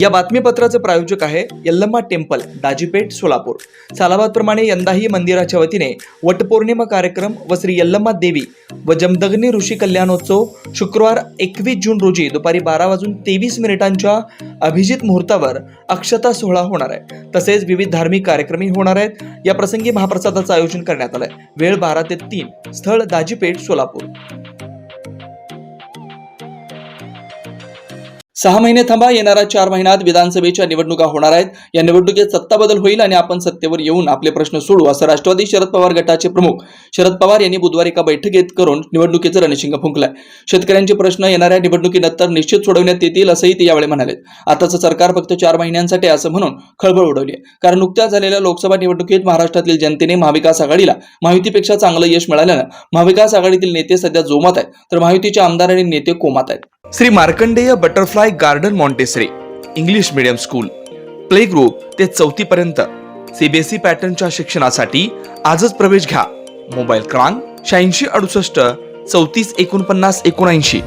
या बातमीपत्राचे प्रायोजक आहे यल्लम्मा टेम्पल, दाजीपेठ, सोलापूर। सालाबादप्रमाणे यंदाही मंदिराच्या वतीने वटपौर्णिमा कार्यक्रम व श्री यल्लम्मा देवी व जमदग्नी ऋषी कल्याणोत्सव शुक्रवार 21 जून रोजी दुपारी 12:23 अभिजित मुहूर्तावर अक्षता सोहळा होणार आहे। तसेच विविध धार्मिक कार्यक्रमही होणार आहेत। या प्रसंगी महाप्रसादाचं आयोजन करण्यात आलंय। वेळ 12 ते 3, स्थळ दाजीपेठ, सोलापूर। 6 महिने थांबा, येणाऱ्या 4 महिन्यात विधानसभेच्या निवडणुका होणार आहेत। या निवडणुकीत सत्ता बदल होईल आणि आपण सत्तेवर येऊन आपले प्रश्न सोडवू, असं राष्ट्रवादी शरद पवार गटाचे प्रमुख शरद पवार यांनी बुधवारी एका बैठकीत करून निवडणुकीचं रणशिंग फुंकलंय। शेतकऱ्यांचे प्रश्न येणाऱ्या निवडणुकीनंतर निश्चित सोडवण्यात येतील, असंही ते यावेळी म्हणाले। आताचं सरकार फक्त 4 महिन्यांसाठी असं म्हणून खळबळ उडवली आहे, कारण नुकत्याच झालेल्या लोकसभा निवडणुकीत महाराष्ट्रातील जनतेने महाविकास आघाडीला महायुतीपेक्षा चांगलं यश मिळाल्यानं महाविकास आघाडीतील नेते सध्या जोमात आहेत, तर महायुतीचे आमदार आणि नेते कोमात आहेत। Shri Markandey butterfly garden Montessori English medium school, play group ते 4थी पर्यंत सीबीएसई पॅटर्नच्या शिक्षणासाठी आजच प्रवेश घ्या। मोबाईल क्रमांक 8668 34 49 79।